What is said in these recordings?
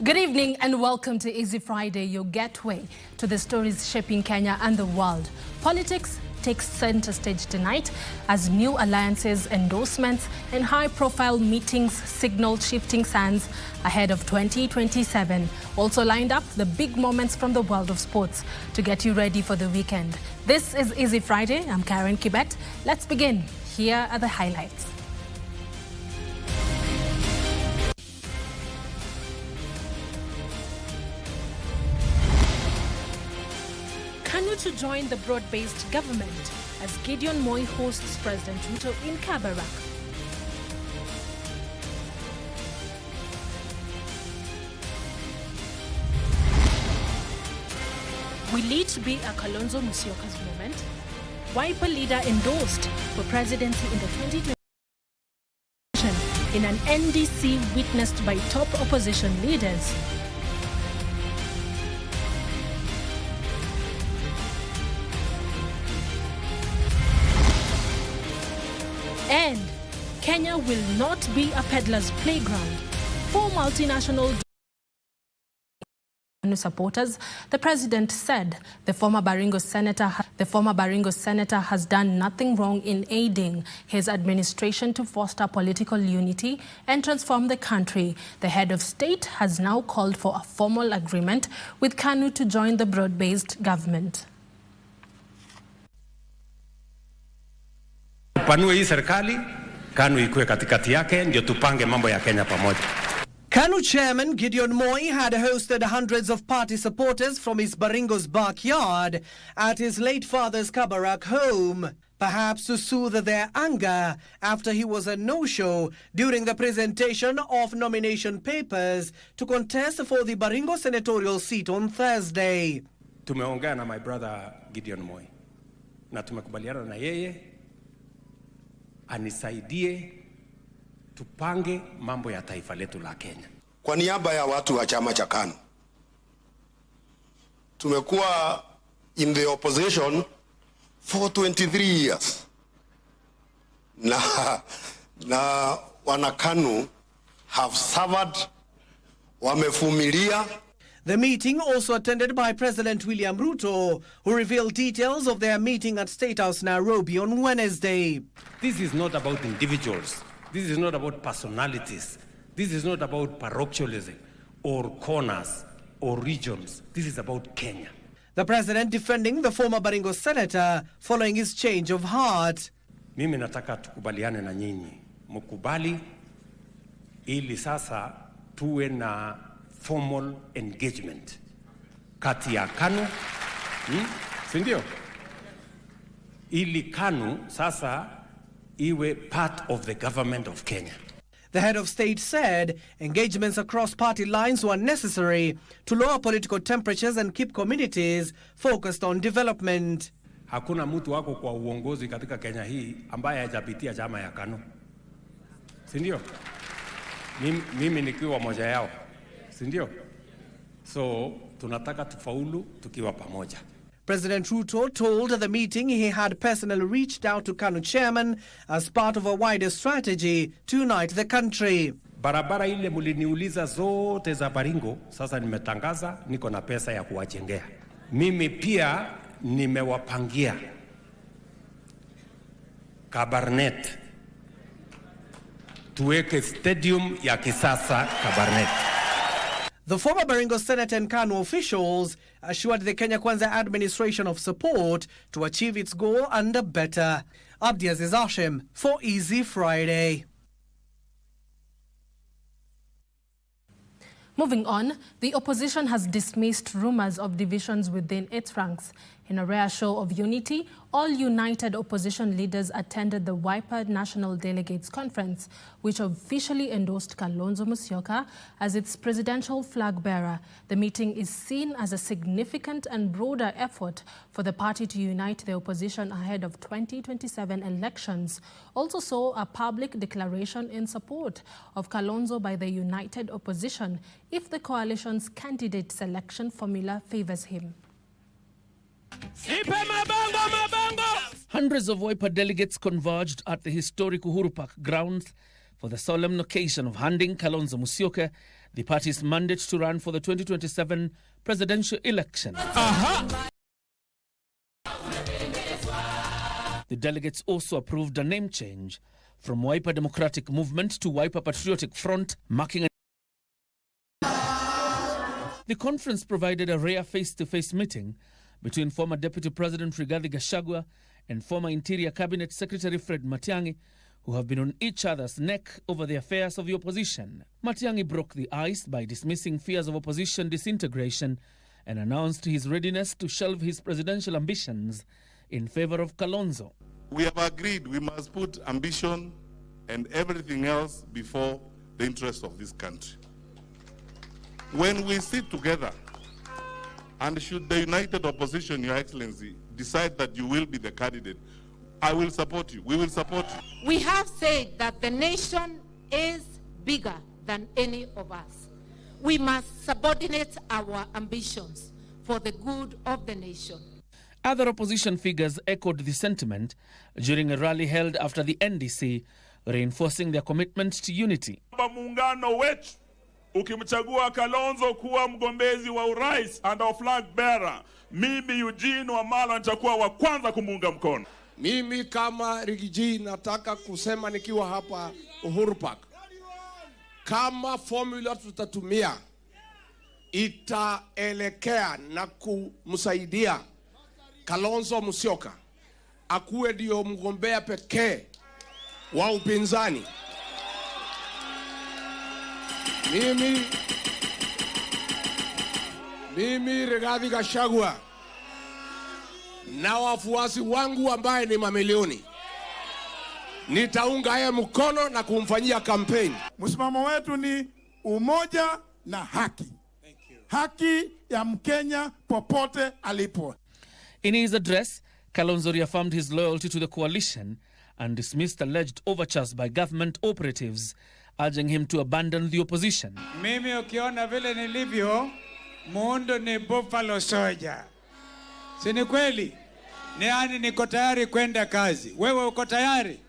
Good evening and welcome to Easy Friday, your gateway to the stories shaping Kenya and the world. Politics takes center stage tonight as new alliances, endorsements and high-profile meetings signal shifting sands ahead of 2027. Also lined up, the big moments from the world of sports to get you ready for the weekend. This is Easy Friday. I'm Carren Kibbet. Let's begin. Here are the highlights. KANU to join the broad-based government as Gideon Moi hosts President Ruto in Kabarak. Will it be a Kalonzo Musyoka's moment? Wiper leader endorsed for presidency in the 2020 election in an NDC witnessed by top opposition leaders. And Kenya will not be a peddler's playground. For multinational supporters, the president said the former Baringo senator has done nothing wrong in aiding his administration to foster political unity and transform the country. The head of state has now called for a formal agreement with KANU to join the broad-based government. Panue hii serikali, KANU ikuwe katikati yake ndio tupange mambo ya Kenya pamoja. KANU chairman Gideon Moi had hosted hundreds of party supporters from his Baringo's backyard at his late father's Kabarak home, perhaps to soothe their anger after he was a no-show during the presentation of nomination papers to contest for the Baringo senatorial seat on Thursday. Tumeongea na my brother Gideon Moi na tumekubaliana na yeye anisaidie tupange mambo ya taifa letu la Kenya. Kwa niaba ya watu wa chama cha KANU, tumekuwa in the opposition for 23 years. Na wana KANU have suffered, wamevumilia. The meeting also attended by President William Ruto, who revealed details of their meeting at State House Nairobi on Wednesday. This is not about individuals. This is not about personalities. This is not about parochialism or corners or regions. This is about Kenya. The president defending the former Baringo senator following his change of heart. Mimi nataka tukubaliane na nyinyi. Mkubali ili sasa tuwe na formal engagement kati ya KANU, si ndio? Ili KANU sasa iwe part of the government of Kenya. The head of state said engagements across party lines were necessary to lower political temperatures and keep communities focused on development. Hakuna mtu wako kwa uongozi katika Kenya hii ambaye hajapitia chama ya KANU, si ndio? Mimi nikiwa moja yao, si ndio? So tunataka tufaulu tukiwa pamoja. President Ruto told the meeting he had personally reached out to KANU chairman as part of a wider strategy to unite the country. Barabara ile muliniuliza zote za Baringo, sasa nimetangaza niko na pesa ya kuwajengea. Mimi pia nimewapangia Kabarnet, tuweke stadium ya kisasa Kabarnet. The former Baringo Senate and KANU officials assured the Kenya Kwanza administration of support to achieve its goal under better. Abdiaziz Hashim for Easy Friday. Moving on, the opposition has dismissed rumors of divisions within its ranks. In a rare show of unity, all united opposition leaders attended the Wiper National Delegates Conference, which officially endorsed Kalonzo Musyoka as its presidential flag bearer. The meeting is seen as a significant and broader effort for the party to unite the opposition ahead of 2027 elections. Also saw a public declaration in support of Kalonzo by the united opposition if the coalition's candidate selection formula favors him. Hundreds of Wiper delegates converged at the historic Uhuru Park grounds for the solemn occasion of handing Kalonzo Musyoka the party's mandate to run for the 2027 presidential election. The delegates also approved a name change from Wiper Democratic Movement to Wiper Patriotic Front, marking a... The conference provided a rare face-to-face meeting between former Deputy President Rigathi Gachagua and former Interior Cabinet Secretary Fred Matiang'i, who have been on each other's neck over the affairs of the opposition. Matiang'i broke the ice by dismissing fears of opposition disintegration and announced his readiness to shelve his presidential ambitions in favor of Kalonzo. We have agreed we must put ambition and everything else before the interest of this country. When we sit together, and should the united opposition, Your Excellency, decide that you will be the candidate, I will support you. We will support you. We have said that the nation is bigger than any of us. We must subordinate our ambitions for the good of the nation. Other opposition figures echoed the sentiment during a rally held after the NDC, reinforcing their commitment to unity. Muungano wetu ukimchagua Kalonzo kuwa mgombezi wa urais and our flag bearer, mimi Eugene Wamalwa nitakuwa wa kwanza kumuunga mkono. Mimi kama Rigiji nataka kusema nikiwa hapa Uhuru Park, kama formula tutatumia itaelekea na kumsaidia Kalonzo Musyoka akuwe ndio mgombea pekee wa upinzani. Mimi Rigathi Gachagua na wafuasi wangu ambaye ni mamilioni nitaunga yeye mkono na kumfanyia kampeni. Msimamo wetu ni umoja na haki. Haki ya Mkenya popote alipo. In his address, Kalonzo reaffirmed his loyalty to the coalition and dismissed alleged overtures by government operatives, urging him to abandon the opposition. Mimi ukiona vile nilivyo, muundo ni buffalo soldier. Si ni kweli? Yaani niko tayari kwenda kazi. Wewe uko tayari?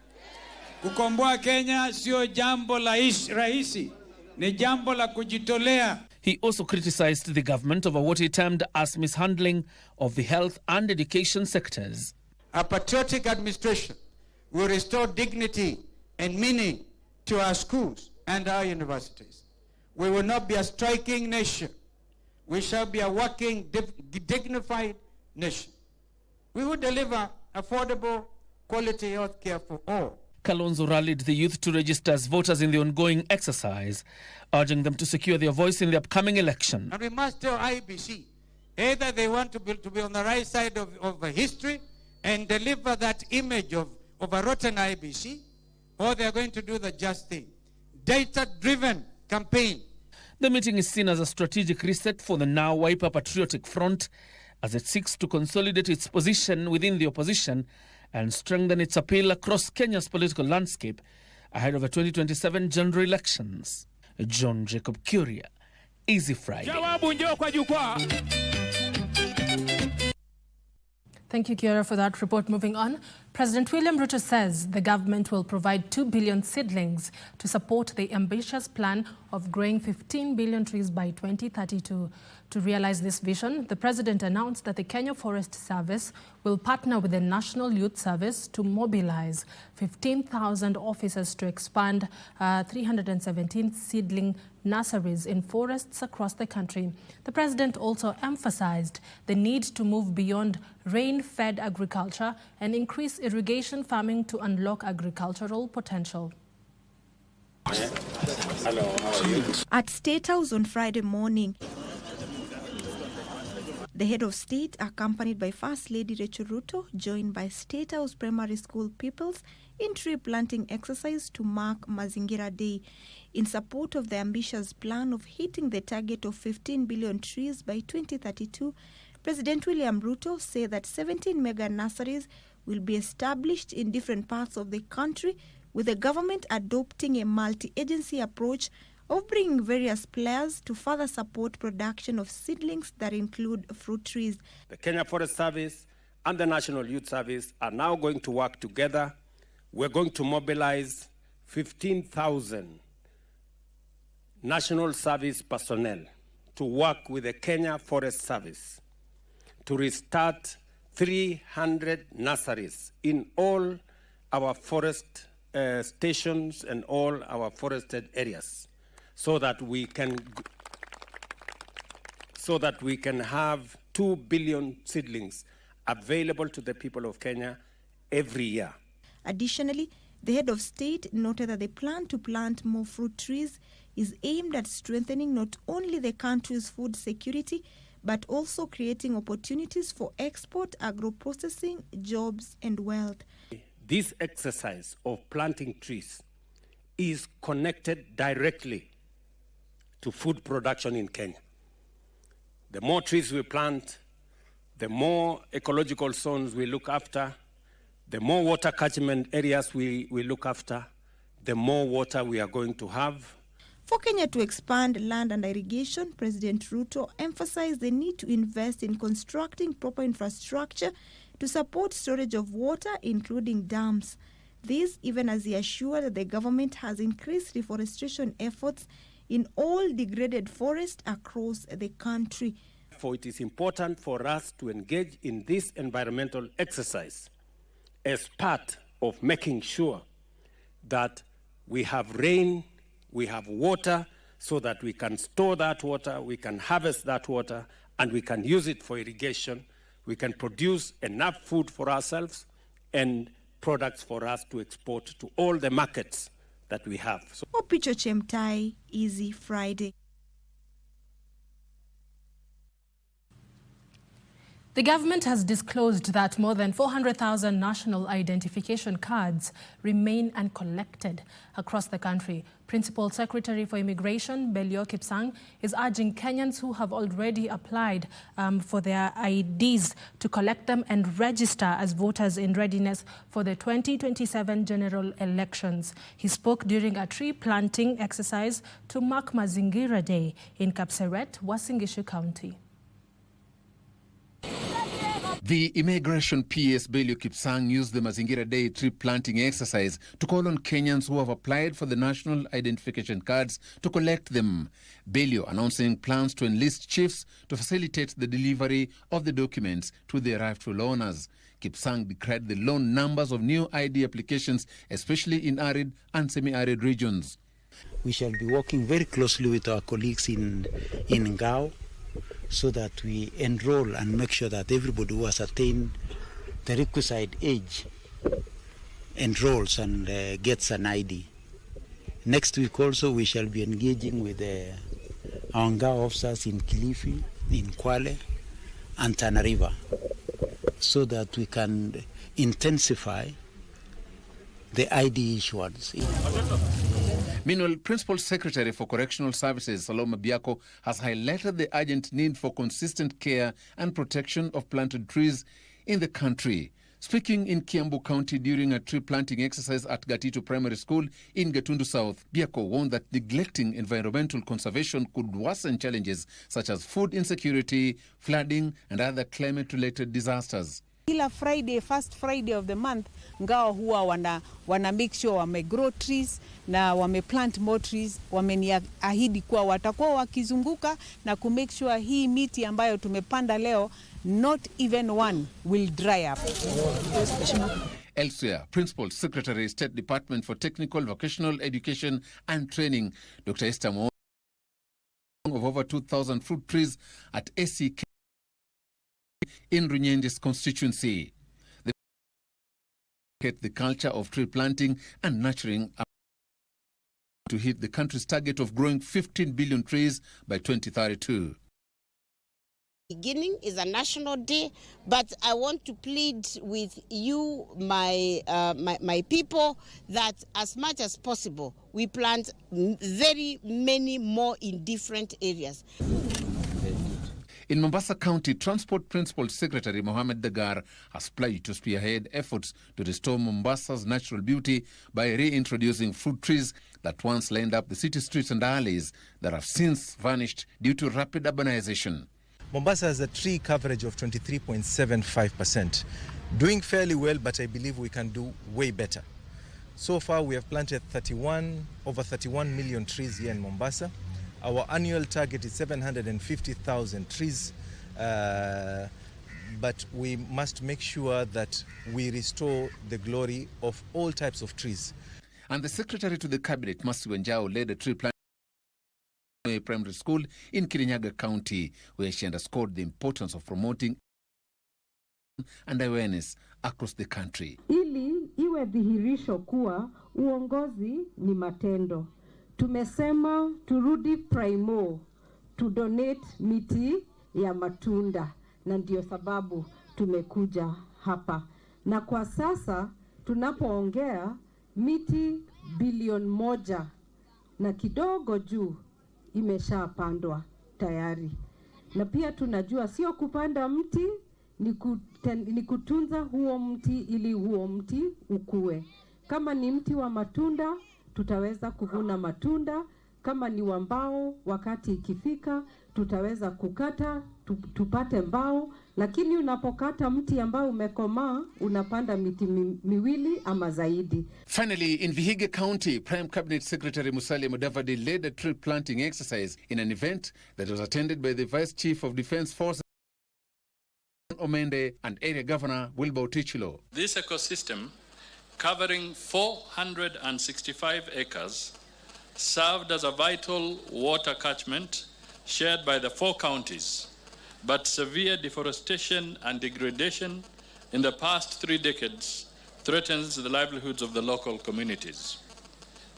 Kukomboa Kenya sio jambo la rahisi. Ni jambo la kujitolea. He also criticized the government over what he termed as mishandling of the health and education sectors. A patriotic administration will restore dignity and meaning to our schools and our universities. We will not be a striking nation. We shall be a working, dignified nation. We will deliver affordable, quality health care for all. Kalonzo rallied the youth to register as voters in the ongoing exercise, urging them to secure their voice in the upcoming election. And we must tell IBC, either they want to be on the right side of history and deliver that image of a rotten IBC, or they are going to do the just thing. Data-driven campaign. The meeting is seen as a strategic reset for the now Wiper Patriotic Front as it seeks to consolidate its position within the opposition and strengthen its appeal across Kenya's political landscape ahead of the 2027 general elections. John Jacob Kuria, Easy Friday. Thank you, Kiara, for that report. Moving on, President William Ruto says the government will provide 2 billion seedlings to support the ambitious plan of growing 15 billion trees by 2032. To realize this vision, the president announced that the Kenya Forest Service will partner with the National Youth Service to mobilize 15,000 officers to expand 317 seedling nurseries in forests across the country. The president also emphasized the need to move beyond rain-fed agriculture and increase irrigation farming to unlock agricultural potential. Hello, how are you? At State House on Friday morning, the head of state, accompanied by First Lady Rachel Ruto, joined by State House Primary School pupils in tree planting exercise to mark Mazingira Day in support of the ambitious plan of hitting the target of 15 billion trees by 2032. President William Ruto said that 17 mega nurseries will be established in different parts of the country, with the government adopting a multi-agency approach of bringing various players to further support production of seedlings that include fruit trees. The Kenya Forest Service and the National Youth Service are now going to work together. We're going to mobilize 15,000 National Service personnel to work with the Kenya Forest Service to restart 300 nurseries in all our forest stations and all our forested areas, so that we can have 2 billion seedlings available to the people of Kenya every year. Additionally, the head of state noted that the plan to plant more fruit trees is aimed at strengthening not only the country's food security, but also creating opportunities for export, agro-processing, jobs, and wealth. This exercise of planting trees is connected directly to food production in Kenya. The more trees we plant, the more ecological zones we look after, the more water catchment areas we look after, the more water we are going to have. For Kenya to expand land and irrigation, President Ruto emphasized the need to invest in constructing proper infrastructure to support storage of water, including dams. This even as he assured that the government has increased reforestation efforts in all degraded forests across the country. For it is important for us to engage in this environmental exercise as part of making sure that we have rain, we have water, so that we can store that water, we can harvest that water, and we can use it for irrigation. We can produce enough food for ourselves and products for us to export to all the markets that we have. Opicho Chemtai, Easy Friday. The government has disclosed that more than 400,000 national identification cards remain uncollected across the country. Principal Secretary for Immigration, Belio Kipsang, is urging Kenyans who have already applied for their IDs to collect them and register as voters in readiness for the 2027 general elections. He spoke during a tree planting exercise to mark Mazingira Day in Kapseret, Uasin Gishu County. The Immigration PS Belio Kipsang used the Mazingira Day tree planting exercise to call on Kenyans who have applied for the national identification cards to collect them. Belio announcing plans to enlist chiefs to facilitate the delivery of the documents to their rightful owners. Kipsang decried the low numbers of new ID applications, especially in arid and semi-arid regions. We shall be working very closely with our colleagues in Ngao, so that we enroll and make sure that everybody who has attained the requisite age enrolls and gets an ID. Next week also we shall be engaging with our Ngao officers in Kilifi, in Kwale and Tana River, so that we can intensify the ID issuance. Meanwhile, Principal Secretary for Correctional Services, Salome Biako, has highlighted the urgent need for consistent care and protection of planted trees in the country. Speaking in Kiambu County during a tree planting exercise at Gatito Primary School in Gatundu South, Biako warned that neglecting environmental conservation could worsen challenges such as food insecurity, flooding, and other climate-related disasters. Kila Friday, first Friday of the month, Ngao huwa wana make sure wame grow trees na wame plant more trees. Wameniahidi kuwa watakuwa wakizunguka na ku make sure hii miti ambayo tumepanda leo, not even one will dry up. Elsewhere, Principal Secretary, State Department for Technical, Vocational Education and Training, Dr. Esther Mo, of over 2,000 fruit trees at SEK in Runyenje's constituency. The culture of tree planting and nurturing to hit the country's target of growing 15 billion trees by 2032. Beginning is a national day, but I want to plead with you, my people, that as much as possible we plant very many more in different areas. In Mombasa County, Transport Principal Secretary Mohamed Dagar has pledged to spearhead efforts to restore Mombasa's natural beauty by reintroducing fruit trees that once lined up the city streets and alleys that have since vanished due to rapid urbanization. Mombasa has a tree coverage of 23.75%. Doing fairly well, but I believe we can do way better. So far, we have planted over 31 million trees here in Mombasa. Our annual target is 750,000 trees, but we must make sure that we restore the glory of all types of trees. And the Secretary to the Cabinet, Mercy Wanjau, led a tree planting primary school in Kirinyaga County, where she underscored the importance of promoting and awareness across the country. Ili iwe dhihirisho kuwa uongozi ni matendo. Tumesema turudi primo, to donate miti ya matunda, na ndio sababu tumekuja hapa. Na kwa sasa tunapoongea miti bilioni 1 na kidogo juu imeshapandwa tayari. Na pia tunajua sio kupanda mti, ni kutunza huo mti ili huo mti ukue. Kama ni mti wa matunda, tutaweza kuvuna matunda. Kama ni wa mbao, wakati ikifika, tutaweza kukata, tupate mbao. Lakini unapokata mti ambao umekomaa, unapanda miti miwili ama zaidi. Finally, in Vihiga County, Prime Cabinet Secretary Musalia Mudavadi led a tree planting exercise in an event that was attended by the Vice Chief of Defence Forces Omende and Area Governor Wilbur Tichilo. This ecosystem, covering 465 acres, served as a vital water catchment shared by the 4 counties, but severe deforestation and degradation in the past 3 decades threatens the livelihoods of the local communities.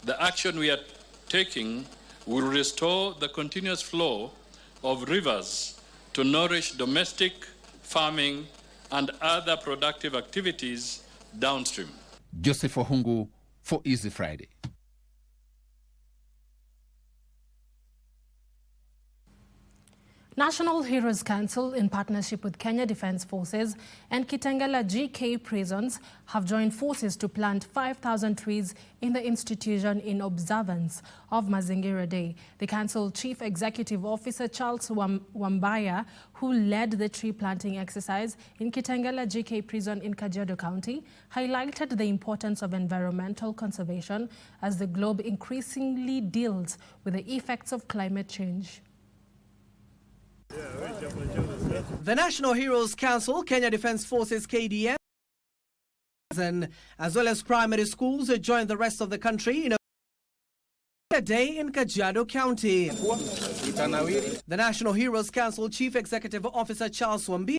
The action we are taking will restore the continuous flow of rivers to nourish domestic, farming, and other productive activities downstream. Joseph Ohungu for Easy Friday. National Heroes Council, in partnership with Kenya Defence Forces and Kitengela GK prisons, have joined forces to plant 5,000 trees in the institution in observance of Mazingira Day. The Council Chief Executive Officer Charles Wambaya, who led the tree planting exercise in Kitengela GK prison in Kajiado County, highlighted the importance of environmental conservation as the globe increasingly deals with the effects of climate change. The National Heroes Council, Kenya Defence Forces KDF, as well as primary schools joined the rest of the country in a day in Kajiado County. The National Heroes Council Chief Executive Officer Charles Wambia,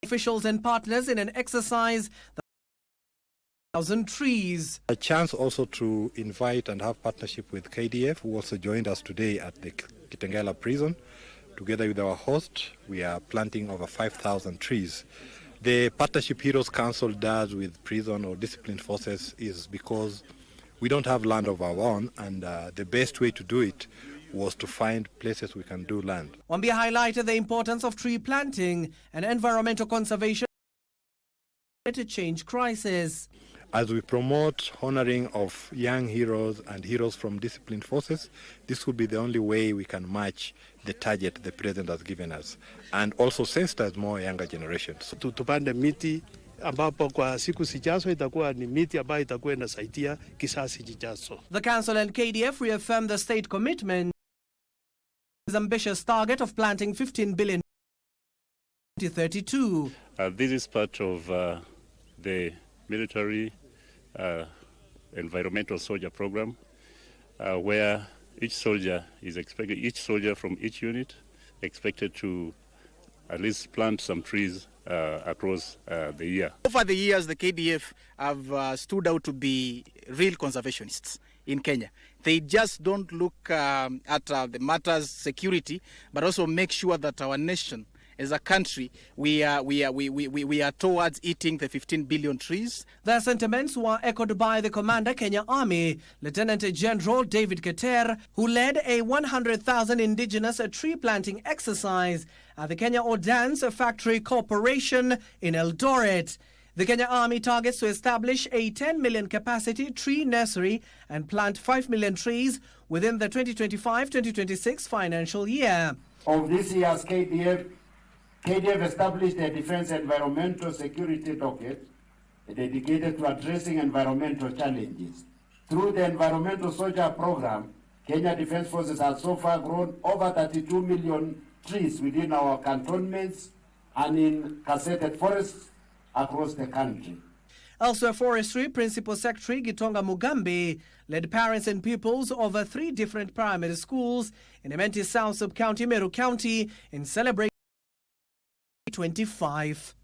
officials and partners in an exercise, 1,000 trees. A chance also to invite and have partnership with KDF, who also joined us today at the Kitengela prison. Together with our host, we are planting over 5,000 trees. The Partnership Heroes Council does with prison or disciplined forces is because we don't have land of our own, and the best way to do it was to find places we can do land. Wambia highlighted the importance of tree planting and environmental conservation to change crisis. As we promote honoring of young heroes and heroes from disciplined forces, this will be the only way we can match the target the president has given us, and also sensitize more younger generations. Tupande miti ambapo kwa siku zijazo itakuwa ni miti ambayo itakuwa inasaidia kisasi kijazo. The council and KDF reaffirmed the state commitment to its ambitious target of planting 15 billion in 2032. This is part of the military environmental soldier program, where each soldier from each unit expected to at least plant some trees across the year. Over the years, the KDF have stood out to be real conservationists in Kenya. They just don't look at the matters security, but also make sure that our nation, as a country, we are towards eating the 15 billion trees. Their sentiments were echoed by the Commander, Kenya Army, Lieutenant General David Keter, who led a 100,000 indigenous tree planting exercise at the Kenya Ordnance Factory Corporation in Eldoret. The Kenya Army targets to establish a 10 million capacity tree nursery and plant 5 million trees within the 2025-2026 financial year. Of this year's KDF established a defense environmental security docket dedicated to addressing environmental challenges. Through the environmental soldier program, Kenya Defense Forces has so far grown over 32 million trees within our cantonments and in casseted forests across the country. Elsewhere, Forestry Principal Secretary Gitonga Mugambi led parents and pupils of 3 different primary schools in Imenti South Sub-County, Meru County in celebrating 25.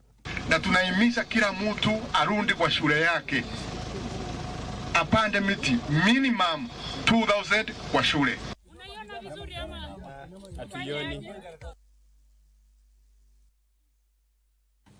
Na tunahimiza kila mtu arundi kwa shule yake. Apande miti minimum 2,000 kwa shule.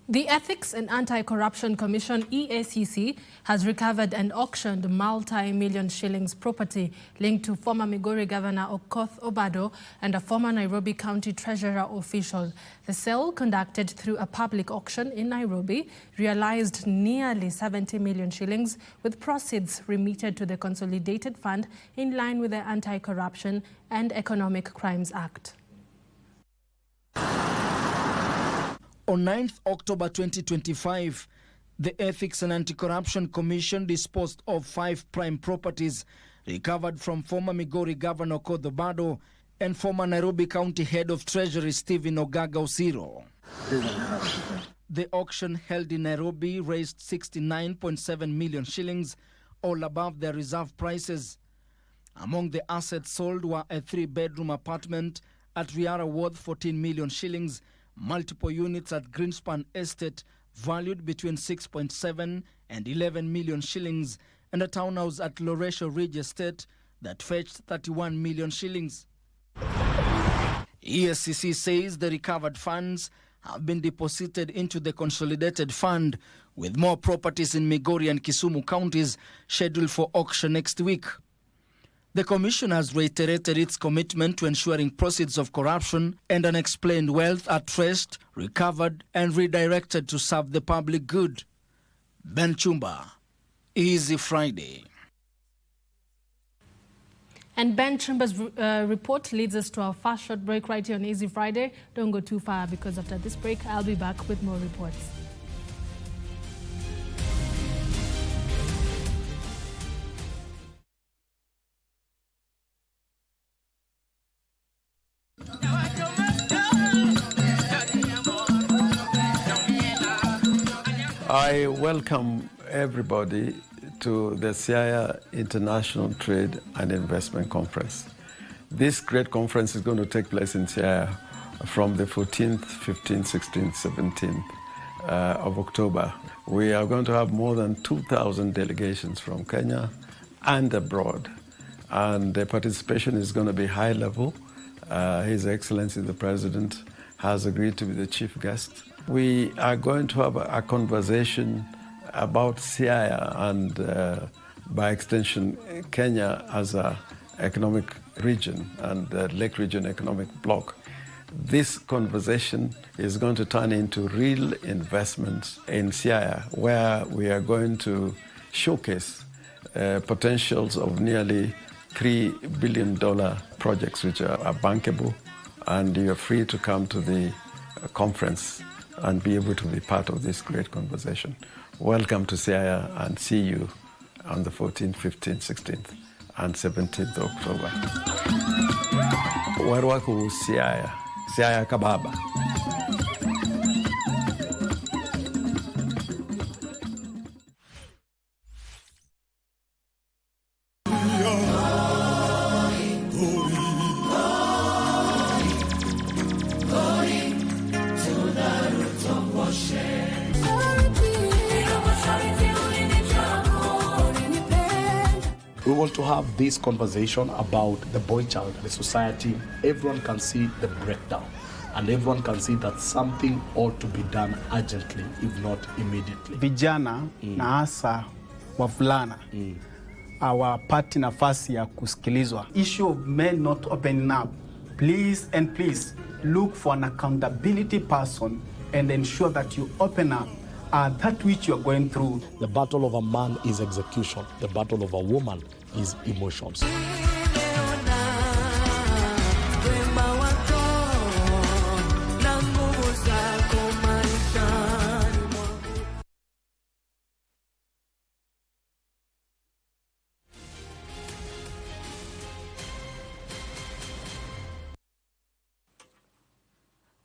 The Ethics and Anti-Corruption Commission, EACC, has recovered and auctioned multi-million shillings property linked to former Migori Governor Okoth Obado and a former Nairobi County Treasurer official. The sale, conducted through a public auction in Nairobi, realized nearly 70 million shillings, with proceeds remitted to the Consolidated Fund in line with the Anti-Corruption and Economic Crimes Act. On 9th October 2025, the Ethics and Anti-Corruption Commission disposed of 5 prime properties recovered from former Migori Governor Okoth Obado and former Nairobi County Head of Treasury Stephen Ogaga Osiro. The auction held in Nairobi raised 69.7 million shillings, all above their reserve prices. Among the assets sold were a 3-bedroom apartment at Riara worth 14 million shillings, multiple units at Greenspan Estate valued between 6.7 and 11 million shillings, and a townhouse at Loresho Ridge Estate that fetched 31 million shillings. EACC says the recovered funds have been deposited into the Consolidated Fund, with more properties in Migori and Kisumu counties scheduled for auction next week. The Commission has reiterated its commitment to ensuring proceeds of corruption and unexplained wealth are traced, recovered, and redirected to serve the public good. Ben Chumba, Easy Friday. And Ben Chumba's report leads us to our first short break right here on Easy Friday. Don't go too far, because after this break, I'll be back with more reports. I welcome everybody to the Siaya International Trade and Investment Conference. This great conference is going to take place in Siaya from the 14th, 15th, 16th, 17th of October. We are going to have more than 2,000 delegations from Kenya and abroad. And the participation is going to be high level. His Excellency the President has agreed to be the chief guest. We are going to have a conversation about Siaya and, by extension, Kenya as an economic region and the Lake Region Economic Bloc. This conversation is going to turn into real investments in Siaya, where we are going to showcase potentials of nearly $3 billion projects which are bankable, and you're free to come to the conference and be able to be part of this great conversation. Welcome to Siaya, and see you on the 14th, 15th, 16th, and 17th of October. Warwaku Siaya, Siaya Kababa. We want to have this conversation about the boy child, the society. Everyone can see the breakdown, and everyone can see that something ought to be done urgently, if not immediately. Vijana na hasa wavulana hawapati nafasi ya kusikilizwa. Issue of men not opening up. Please and please look for an accountability person and ensure that you open up that which you are going through. The battle of a man is execution. The battle of a woman is emotions.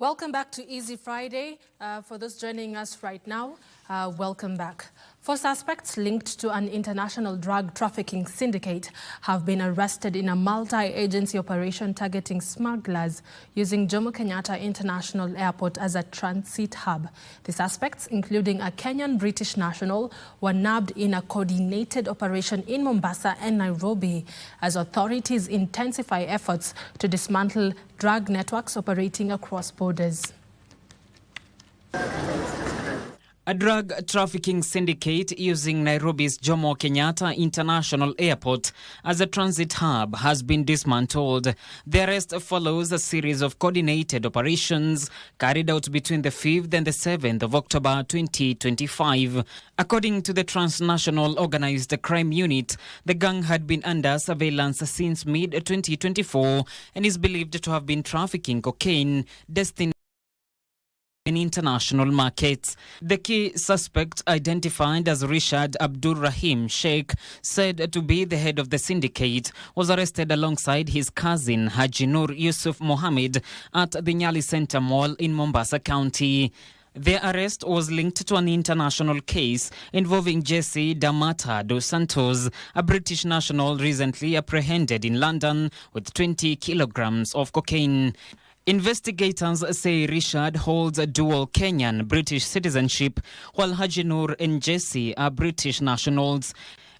Welcome back to Easy Friday. For those joining us right now, welcome back. 4 suspects linked to an international drug trafficking syndicate have been arrested in a multi-agency operation targeting smugglers using Jomo Kenyatta International Airport as a transit hub. The suspects, including a Kenyan-British national, were nabbed in a coordinated operation in Mombasa and Nairobi as authorities intensify efforts to dismantle drug networks operating across borders. A drug trafficking syndicate using Nairobi's Jomo Kenyatta International Airport as a transit hub has been dismantled. The arrest follows a series of coordinated operations carried out between the 5th and the 7th of October 2025. According to the Transnational Organized Crime Unit, the gang had been under surveillance since mid-2024 and is believed to have been trafficking cocaine destined in international markets. The key suspect, identified as Rishad Abdul Rahim Sheikh, said to be the head of the syndicate, was arrested alongside his cousin Haji Nur Yusuf Mohammed at the Nyali Center Mall in Mombasa County. The arrest was linked to an international case involving Jesse Damata dos Santos, a British national recently apprehended in London with 20 kilograms of cocaine. Investigators say Rishad holds a dual Kenyan-British citizenship, while Haji Nur and Jesse are British nationals.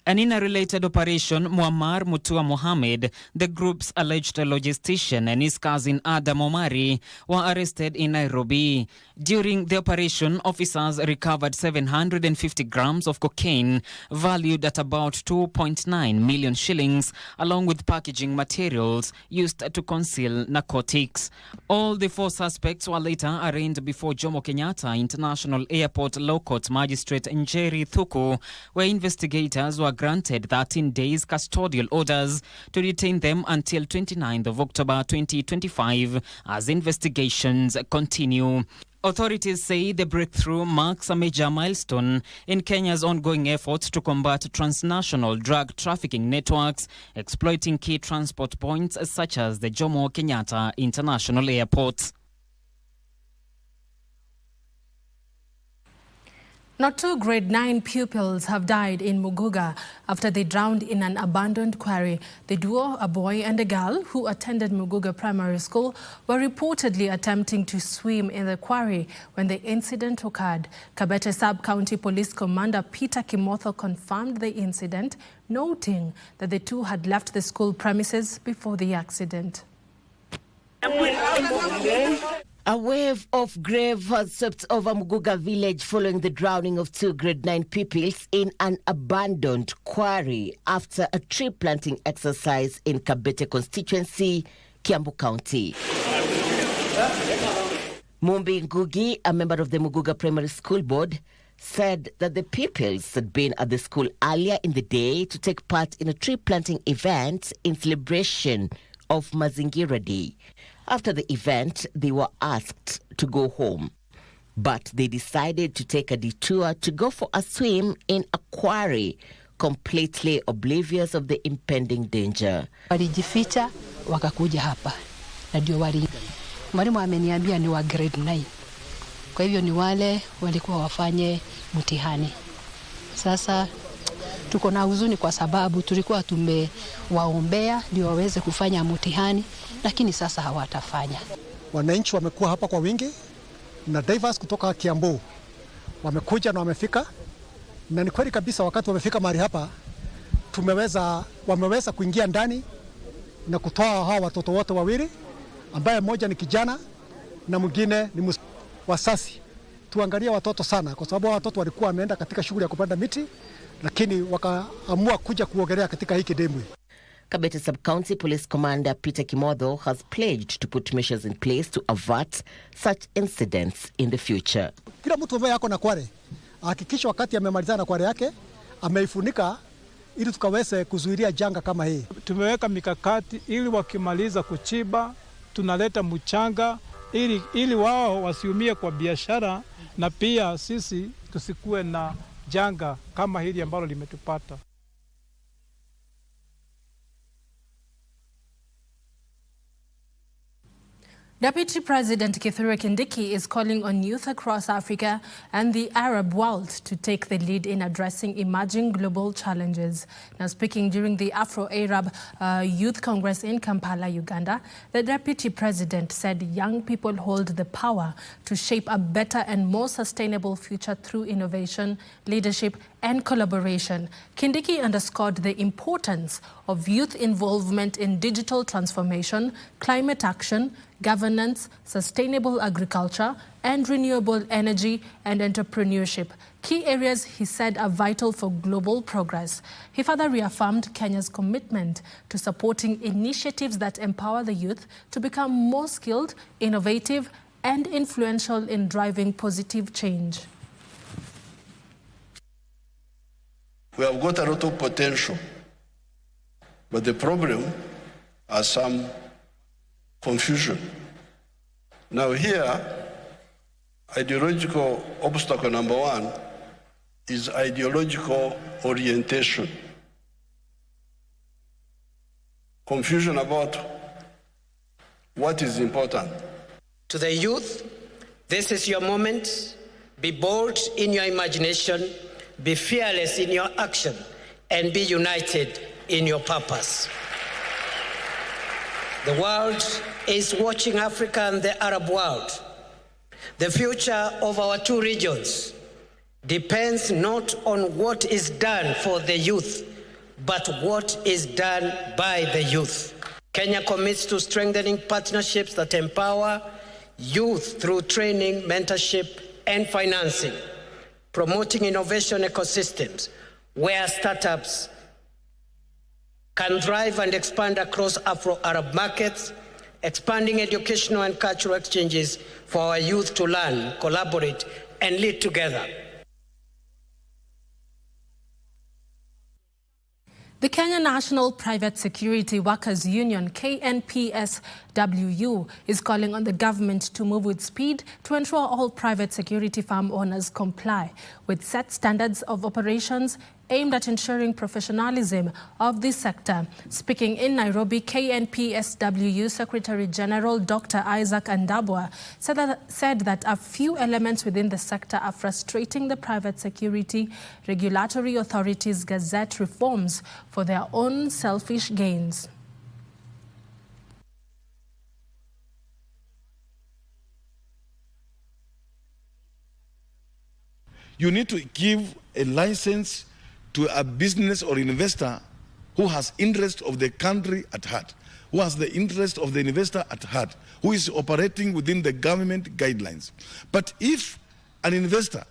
And in a related operation, Muammar Mutua Mohammed, the group's alleged logistician, and his cousin Adam Omari were arrested in Nairobi. During the operation, officers recovered 750 grams of cocaine valued at about 2.9 million shillings, along with packaging materials used to conceal narcotics. All the 4 suspects were later arraigned before Jomo Kenyatta International Airport Law Court Magistrate Njeri Thuku, where investigators were granted 13 days custodial orders to detain them until 29th of October 2025 as investigations continue. Authorities say the breakthrough marks a major milestone in Kenya's ongoing efforts to combat transnational drug trafficking networks exploiting key transport points such as the Jomo Kenyatta International Airport. Now, 2 grade 9 pupils have died in Muguga after they drowned in an abandoned quarry. The duo, a boy and a girl who attended Muguga Primary School, were reportedly attempting to swim in the quarry when the incident occurred. Kibbet Sub-County Police Commander Peter Kimotho confirmed the incident, noting that the 2 had left the school premises before the accident. A wave of grief has swept over Muguga village following the drowning of 2 grade 9 pupils in an abandoned quarry after a tree planting exercise in Kibbet constituency, Kiambu County. Mumbi Ngugi, a member of the Muguga Primary School Board, said that the pupils had been at the school earlier in the day to take part in a tree planting event in celebration of Mazingira Day. After the event, they were asked to go home, but they decided to take a detour to go for a swim in a quarry, completely oblivious of the impending danger. Walijificha wakakuja hapa na ndio mwalimu ameniambia ni wa grade 9. Kwa hivyo ni wale walikuwa wafanye mtihani. Sasa tuko na huzuni kwa sababu tulikuwa tumewaombea ndio waweze kufanya mtihani, lakini sasa hawatafanya. Wananchi wamekuwa hapa kwa wingi na divers kutoka Kiambu wamekuja na wamefika, na ni kweli kabisa wakati wamefika mahali hapa wameweza kuingia ndani na kutoa hawa watoto wote wawili, ambaye mmoja ni kijana na mwingine ni wasasi. Tuangalie watoto sana kwa sababu watoto walikuwa wameenda katika shughuli ya kupanda miti, lakini wakaamua kuja kuogelea katika hiki dimbwi. Kibbet Sub-County Police Commander Peter Kimotho has pledged to put measures in place to avert such incidents in the future. Kila mtu ambaye yako na kware hakikisha wakati amemalizana na kware yake ameifunika ili tukaweze kuzuilia janga kama hii. Tumeweka mikakati ili wakimaliza kuchiba tunaleta mchanga ili wao wasiumie kwa biashara na pia sisi tusikue na janga kama hili ambalo limetupata. Deputy President Kithure Kindiki is calling on youth across Africa and the Arab world to take the lead in addressing emerging global challenges. Now, speaking during the Afro-Arab Youth Congress in Kampala, Uganda, the Deputy President said young people hold the power to shape a better and more sustainable future through innovation, leadership, and collaboration. Kindiki underscored the importance of youth involvement in digital transformation, climate action, governance, sustainable agriculture, and renewable energy and entrepreneurship. Key areas, he said, are vital for global progress. He further reaffirmed Kenya's commitment to supporting initiatives that empower the youth to become more skilled, innovative, and influential in driving positive change. We have got a lot of potential, but the problem are some confusion. Now here, ideological obstacle number one is ideological orientation. Confusion about what is important. To the youth, this is your moment. Be bold in your imagination, be fearless in your action, and be united in your purpose. The world is watching Africa and the Arab world. The future of our two regions depends not on what is done for the youth, but what is done by the youth. Kenya commits to strengthening partnerships that empower youth through training, mentorship, and financing, promoting innovation ecosystems where startups can thrive and expand across Afro-Arab markets, expanding educational and cultural exchanges for our youth to learn, collaborate, and lead together. The Kenya National Private Security Workers Union, KNPSWU, is calling on the government to move with speed to ensure all private security firm owners comply with set standards of operations aimed at ensuring professionalism of this sector. Speaking in Nairobi, KNPSWU Secretary General Dr. Isaac Andabwa said that a few elements within the sector are frustrating the private security regulatory authorities' gazette reforms for their own selfish gains. You need to give a license to a business or investor who has interest of the country at heart, who has the interest of the investor at heart, who is operating within the government guidelines. But if an investor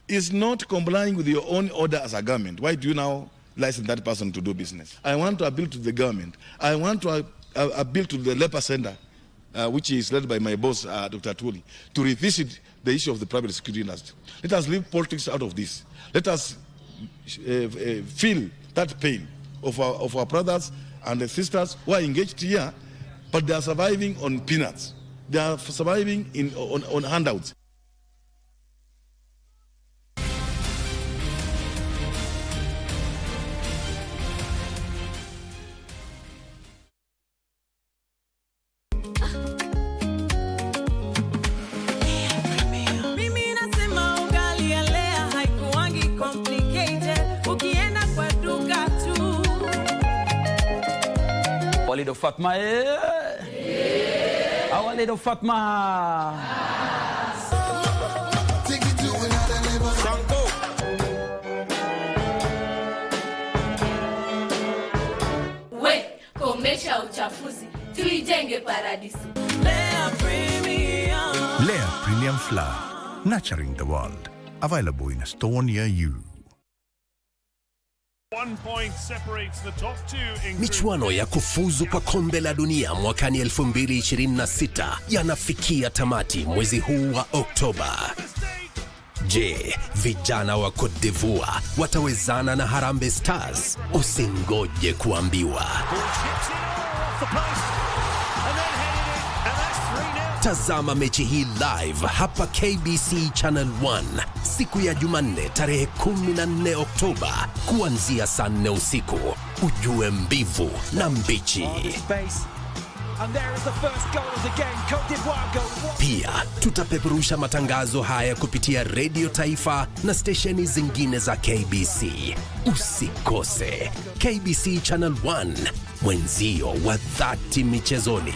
is not complying with your own order as a government, why do you now license that person to do business? I want to appeal to the government. I want to appeal to the Leper Center, which is led by my boss, Dr. Tuli, to revisit the issue of the private security industry. Let us leave politics out of this. Let us feel that pain of our brothers and the sisters who are engaged here, but they are surviving on peanuts. They are surviving on handouts. Little Fatma, our little Fatma. We, komesha uchafuzi, tuijenge paradiso. Lea Premium Flour, nurturing the world. Available in a store near you. Michuano ya kufuzu kwa kombe la dunia mwakani 2026 yanafikia tamati mwezi huu wa Oktoba. Je, vijana wa Cote d'Ivoire watawezana na Harambee Stars? Usingoje kuambiwa. Tazama mechi hii live hapa KBC Channel 1 siku ya Jumanne tarehe 14 Oktoba kuanzia saa 4 usiku. Ujue mbivu na mbichi. And there is the first goal of the game. Côte d'Ivoire go. Pia tutapeperusha matangazo haya kupitia Radio Taifa na stesheni zingine za KBC. Usikose KBC Channel 1, mwenzio wa dhati michezoni.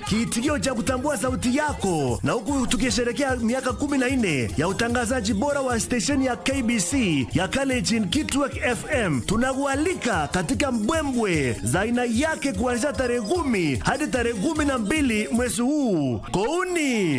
Kiitikio cha kutambua sauti yako na huku tukisherehekea miaka 14 ya utangazaji bora wa stesheni ya KBC ya Kalenjin Kitwek FM. Tunakualika katika mbwembwe za aina yake kuanzia tarehe 10 hadi tarehe 12 mwezi huu. Kouni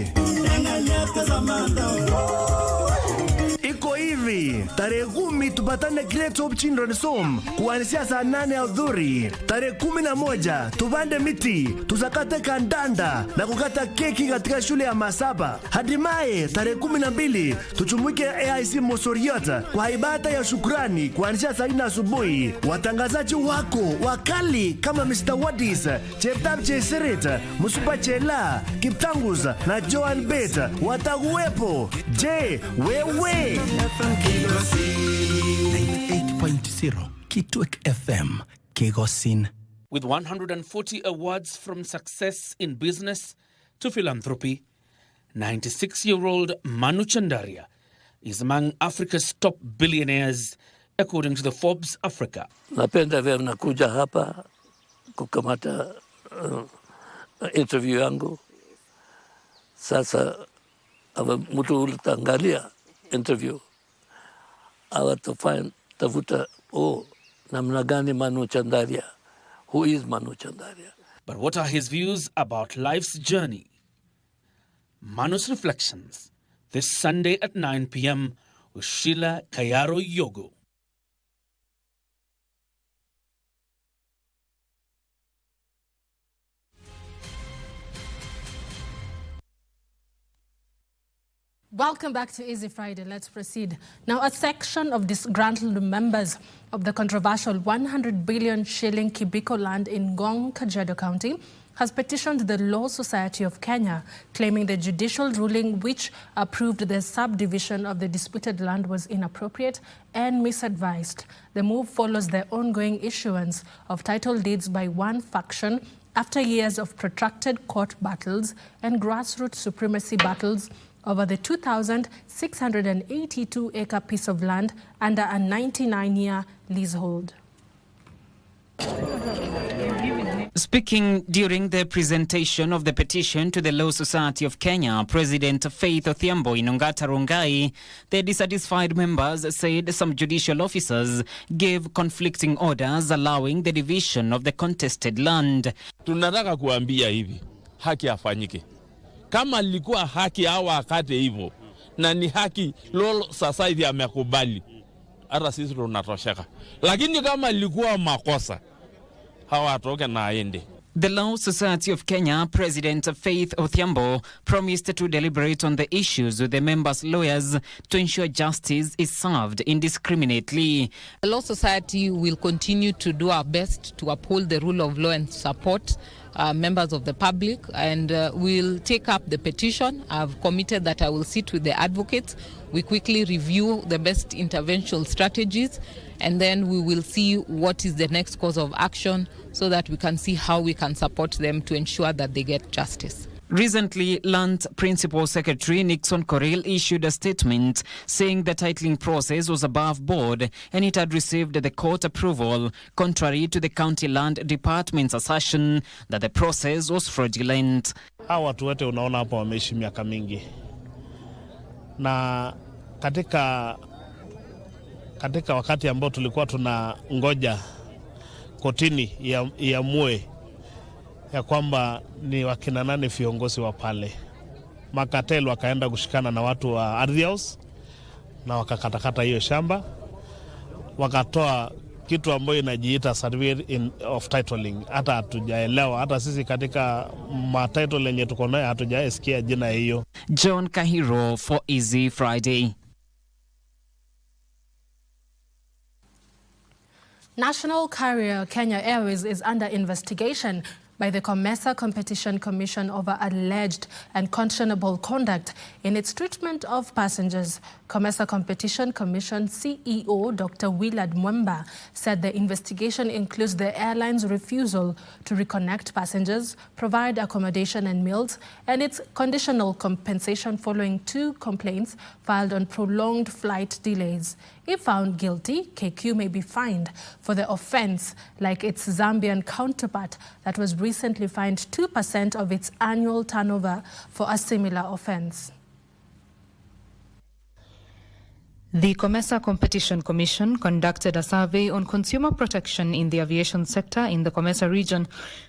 iko hivi: tarehe 10 tupatane Great Hope Children's Home kuanzia saa 8 adhuhuri. Tarehe 11 tupande miti, tusakate kandanda na kukata keki katika shule ya Masaba. Hatimaye tarehe 12 tuchumuike AIC Mosoriota kwa ibada ya shukrani kuanzia saa 4 asubuhi. Watangazaji wako wakali kama Mr. Wadis, Cheptab Cheseret, Musupa Chela, Kiptangus na Joan Bet watakuwepo. Je, wewe? 98.0 Kitwek FM, Kegosin. With 140 awards from success in business to philanthropy, 96-year-old Manu Chandaria is among Africa's top billionaires, according to the Forbes Africa. Napenda vile nakuja hapa kukamata interview yangu. Sasa mtu utaangalia interview tafuta namna gani Manu Chandaria. Who is Manu Chandaria? But what are his views about life's journey? Manu's Reflections, this Sunday at 9 p.m. with Sheila Kayaro Yogo. Welcome back to Easy Friday. Let's proceed. Now, a section of disgruntled members of the controversial 100 billion shilling Kibiko land in Ngong, Kajiado County has petitioned the Law Society of Kenya, claiming the judicial ruling which approved the subdivision of the disputed land was inappropriate and misadvised. The move follows the ongoing issuance of title deeds by one faction after years of protracted court battles and grassroots supremacy battles over the 2,682-acre piece of land under a 99-year leasehold. Speaking during the presentation of the petition to the Law Society of Kenya, President Faith Odhiambo in Ongata Rongai, the dissatisfied members said some judicial officers gave conflicting orders allowing the division of the contested land. Tunataka kuambia hivi, haki afanyike. Kama likuwa haki hawa akate hivyo, na ni haki Law Society amekubali, hata sisi tunatosheka. Lakini kama likuwa makosa, hawa atoke na aende. The Law Society of Kenya President Faith Odhiambo promised to deliberate on the issues with the members' lawyers to ensure justice is served indiscriminately. The Law Society will continue to do our best to uphold the rule of law and support members of the public, and we'll take up the petition. I've committed that I will sit with the advocates. We quickly review the best intervention strategies, and then we will see what is the next course of action so that we can see how we can support them to ensure that they get justice. Recently, Land Principal Secretary Nixon Correll issued a statement saying the titling process was above board and it had received the court approval, contrary to the County Land Department's assertion that the process was fraudulent. Hawa watu wote unaona hapa wameishi miaka mingi, na katika wakati ambao tulikuwa tuna ngoja kotini iamue ya kwamba ni wakina nane viongozi wa pale, Makatel wakaenda kushikana na watu wa Ardhi House na wakakatakata hiyo shamba, wakatoa kitu ambayo inajiita certificate of titling. Hata hatujaelewa, hata sisi katika title yenye tuko nayo hatujaisikia jina hiyo. John Kahiro for Easy Friday. National carrier Kenya Airways is under investigation by the COMESA Competition Commission over alleged unconscionable conduct in its treatment of passengers. COMESA Competition Commission CEO Dr. Willard Mwemba said the investigation includes the airline's refusal to reconnect passengers, provide accommodation and meals, and its conditional compensation following 2 complaints filed on prolonged flight delays. If found guilty, KQ may be fined for the offense, like its Zambian counterpart that was recently fined 2% of its annual turnover for a similar offense. The COMESA Competition Commission conducted a survey on consumer protection in the aviation sector in the COMESA region,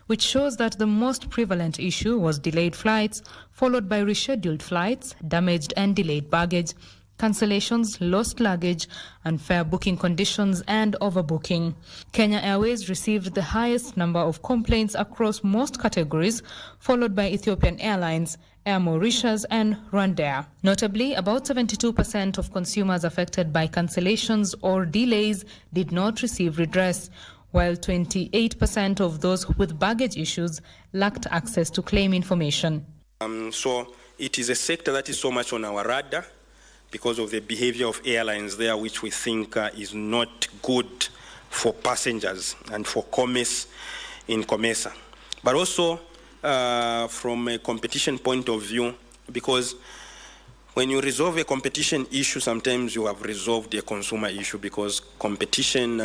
which shows that the most prevalent issue was delayed flights, followed by rescheduled flights, damaged and delayed baggage, cancellations, lost luggage, unfair booking conditions, and overbooking. Kenya Airways received the highest number of complaints across most categories, followed by Ethiopian Airlines, Air Mauritius, and Rwandair. Notably, about 72% of consumers affected by cancellations or delays did not receive redress, while 28% of those with baggage issues lacked access to claim information. So it is a sector that is so much on our radar because of the behavior of airlines there, which we think is not good for passengers and for commerce in COMESA. But also from a competition point of view, because when you resolve a competition issue, sometimes you have resolved a consumer issue, because competition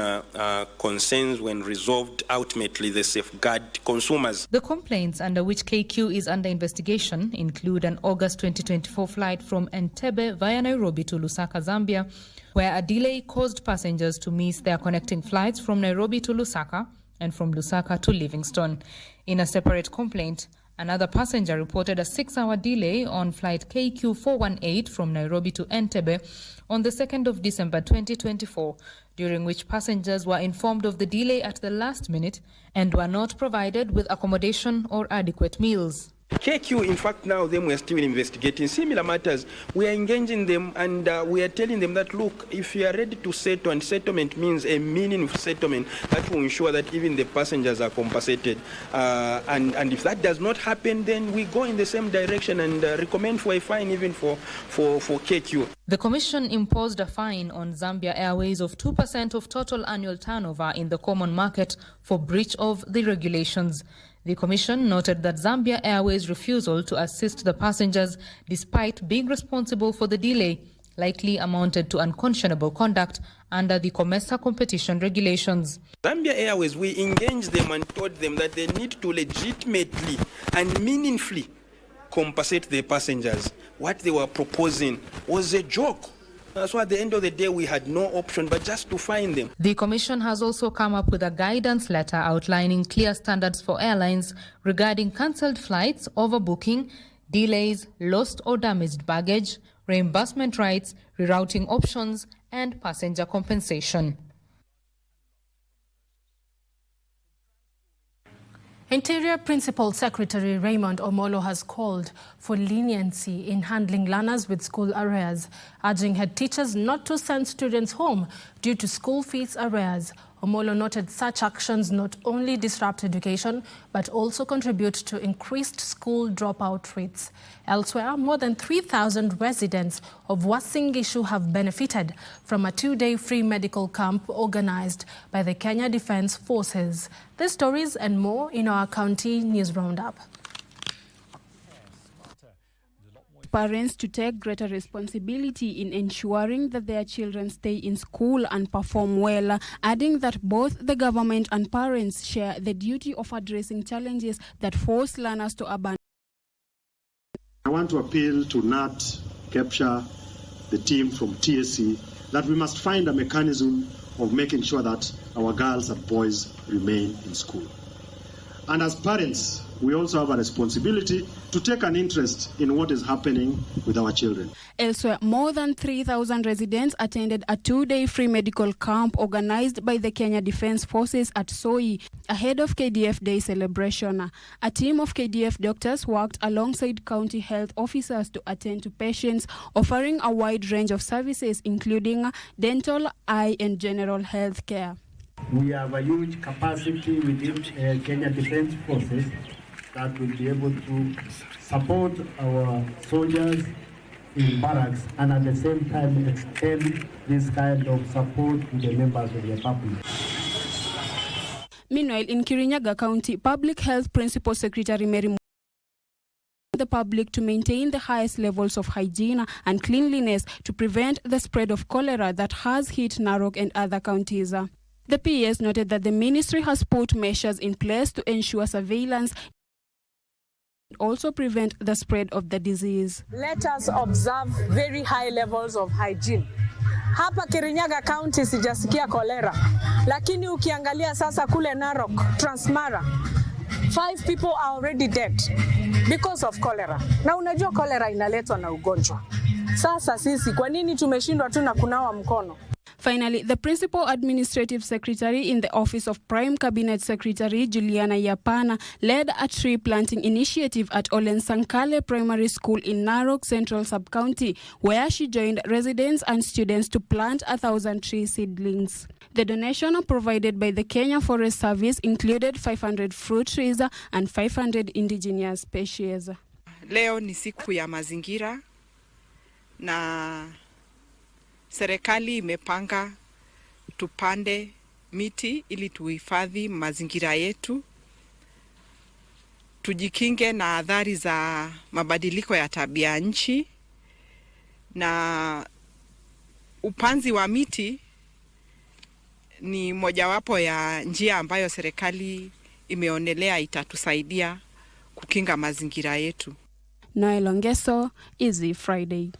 concerns, when resolved, ultimately they safeguard consumers. The complaints under which KQ is under investigation include an August 2024 flight from Entebbe via Nairobi to Lusaka, Zambia, where a delay caused passengers to miss their connecting flights from Nairobi to Lusaka and from Lusaka to Livingstone. In a separate complaint, another passenger reported a 6-hour delay on flight KQ418 from Nairobi to Entebbe on the 2nd of December 2024, during which passengers were informed of the delay at the last minute and were not provided with accommodation or adequate meals. KQ, in fact, now them we are still investigating similar matters. We are engaging them, and we are telling them that, look, if you are ready to settle, and settlement means a meaningful settlement that will ensure that even the passengers are compensated. And if that does not happen, then we go in the same direction and recommend for a fine even for KQ. The Commission imposed a fine on Zambia Airways of 2% of total annual turnover in the common market for breach of the regulations. The Commission noted that Zambia Airways' refusal to assist the passengers, despite being responsible for the delay, likely amounted to unconscionable conduct under the COMESA competition regulations. Zambia Airways, we engaged them and told them that they need to legitimately and meaningfully compensate the passengers. What they were proposing was a joke. So at the end of the day, we had no option but just to fine them. The Commission has also come up with a guidance letter outlining clear standards for airlines regarding cancelled flights, overbooking, delays, lost or damaged baggage, reimbursement rights, rerouting options, and passenger compensation. Interior Principal Secretary Raymond Omolo has called for leniency in handling learners with school arrears, urging head teachers not to send students home due to school fees arrears. Omolo noted such actions not only disrupt education, but also contribute to increased school dropout rates. Elsewhere, more than 3,000 residents of Uasin Gishu have benefited from a 2-day free medical camp organized by the Kenya Defence Forces. These stories and more in our county news roundup. Parents to take greater responsibility in ensuring that their children stay in school and perform well, adding that both the government and parents share the duty of addressing challenges that force learners to abandon. I want to appeal to NAT, CAPTCHA, the team from TSC, that we must find a mechanism of making sure that our girls and boys remain in school. And as parents, we also have a responsibility to take an interest in what is happening with our children. Elsewhere, more than 3,000 residents attended a 2-day free medical camp organized by the Kenya Defence Forces at Soi ahead of KDF Day celebration. A team of KDF doctors worked alongside county health officers to attend to patients, offering a wide range of services including dental, eye and general health care. We have a huge capacity within Kenya Defense Forces that will be able to support our soldiers in barracks and at the same time extend this kind of support to the members of the public. Meanwhile, in Kirinyaga County, Public Health Principal Secretary Mary the public to maintain the highest levels of hygiene and cleanliness to prevent the spread of cholera that has hit Narok and other counties. The PS noted that the ministry has put measures in place to ensure surveillance and also prevent the spread of the disease. Let us observe very high levels of hygiene. Hapa Kirinyaga County sijasikia cholera, lakini ukiangalia sasa kule Narok, Transmara, 5 people are already dead because of cholera. Na unajua cholera inaletwa na ugonjwa. Sasa sisi kwa nini tumeshindwa tu na kunawa mkono? Finally, the Principal Administrative Secretary in the Office of Prime Cabinet Secretary, Juliana Yapana, led a tree planting initiative at Olensankale Primary School in Narok Central Sub-County, where she joined residents and students to plant 1,000 tree seedlings. The donation provided by the Kenya Forest Service included 500 fruit trees and 500 indigenous species. Leo ni siku ya mazingira na serikali imepanga tupande miti ili tuhifadhi mazingira yetu, tujikinge na athari za mabadiliko ya tabia nchi, na upanzi wa miti ni mojawapo ya njia ambayo serikali imeonelea itatusaidia kukinga mazingira yetu. Noel Ongeso, Easy Friday.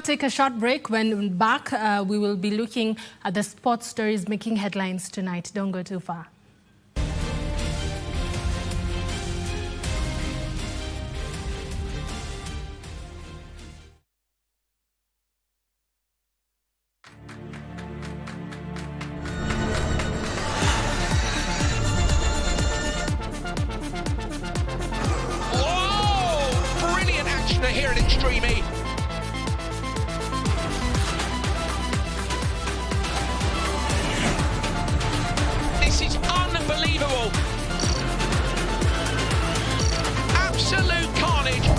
Take a short break. When back, we will be looking at the sports stories making headlines tonight. Don't go too far. Here at Extreme E. This is unbelievable. Absolute carnage.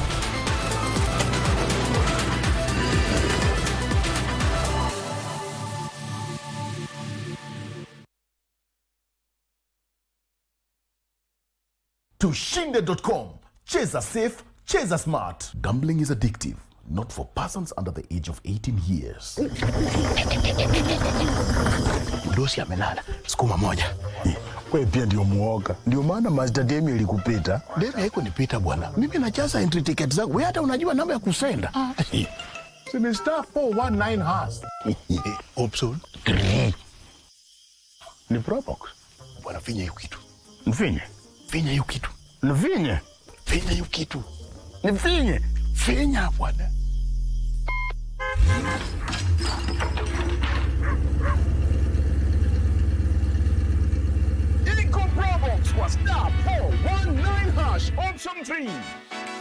Tushinde.com. Cheza safe. Cheza smart. Gambling is addictive, not for persons under the age of 18 years. Dosi amelala. Sukuma moja. Wewe pia ndio muoga. Ndio maana Master Demi ilikupita. Demi haiko nipita bwana. Mimi najaza entry ticket zangu. Wewe hata unajua namba ya kusenda. Si ni star 419 has. Option 3. Ni Probox. Bwana finya hiyo kitu. Mfinye. Finya hiyo kitu. Mfinye. Finya hiyo kitu. Nifinye. Finya bwana. Iko Probox kwa star 419 hash option 3.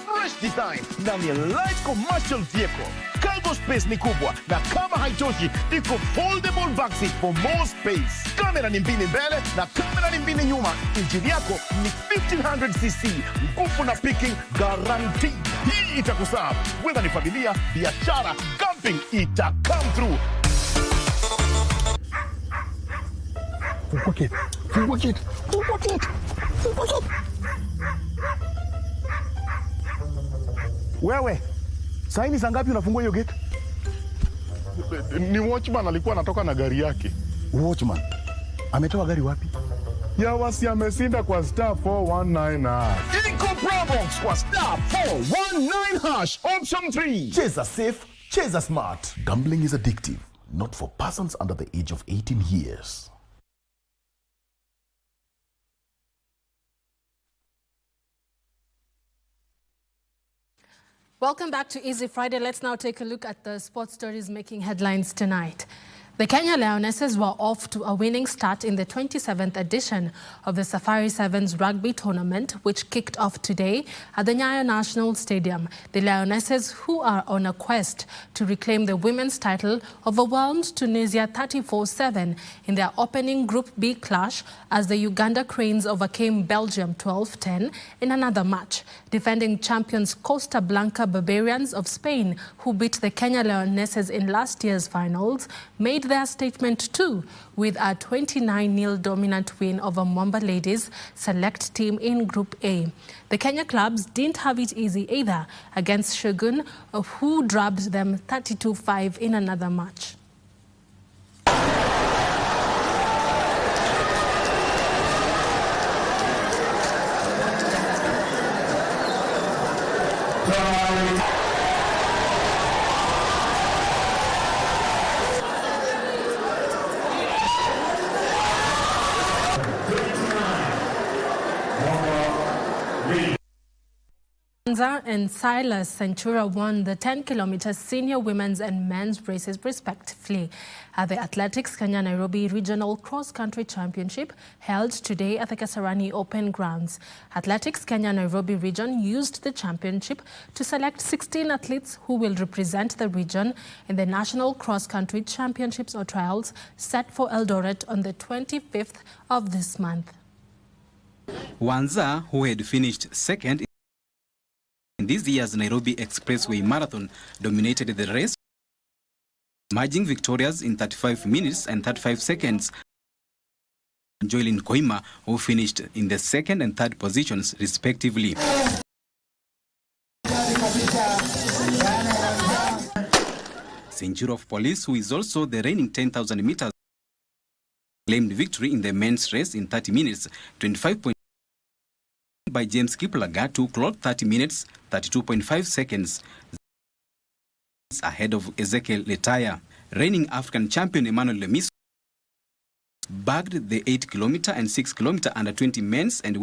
Fresh design na ni light commercial vehicle. Cargo space ni kubwa na kama haitoshi iko foldable back seat for more space. Kamera ni mbili mbele na kamera ni mbili nyuma. Injini yako ni 1500cc. Nguvu na picking guaranteed. Hii itakusaa. Whether ni familia, biashara, camping, ita come through. Fungua kitu. Fungua kitu. Fungua kitu. Fungua kitu. Wewe, saa ni saa ngapi unafungua hiyo gate? Ni watchman alikuwa anatoka na gari yake. Watchman? Ametoa gari wapi? Ya wasi amesinda kwa star 419 hash. Iko Probox kwa star 419 hash option 3. Cheza safe, cheza smart. Gambling is addictive, not for persons under the age of 18 years. Welcome back to Easy Friday. Let's now take a look at the sports stories making headlines tonight. The Kenya Lionesses were off to a winning start in the 27th edition of the Safari Sevens rugby tournament, which kicked off today at the Nyayo National Stadium. The Lionesses, who are on a quest to reclaim the women's title, overwhelmed Tunisia 34-7 in their opening Group B clash as the Uganda Cranes overcame Belgium 12-10 in another match. Defending champions Costa Blanca Barbarians of Spain, who beat the Kenya Lionesses in last year's finals, made their statement too with a 29-0 dominant win over Mwamba Ladies select team in Group A. The Kenya clubs didn't have it easy either against Shogun, who drubbed them 32-5 in another match. And Silas Centura won the 10-kilometer senior women's and men's races respectively at the Athletics Kenya Nairobi Regional Cross Country Championship held today at the Kasarani Open Grounds. Athletics Kenya Nairobi region used the championship to select 16 athletes who will represent the region in the National Cross Country Championships or Trials set for Eldoret on the 25th of this month. Wanza, who had finished second in this year's Nairobi Expressway Marathon, dominated the race, emerging victorious in 35 minutes and 35 seconds. Joylin Koima, who finished in the second and third positions, respectively. Centura of Police, who is also the reigning 10,000 meters, claimed victory in the men's race in 30 minutes, 25 by James Kiplagat, who clocked 30 minutes, 32.5 seconds ahead of Ezekiel Letaya. Reigning African champion Emmanuel Lemiso bagged the 8-kilometer and 6-kilometer under 20 men's and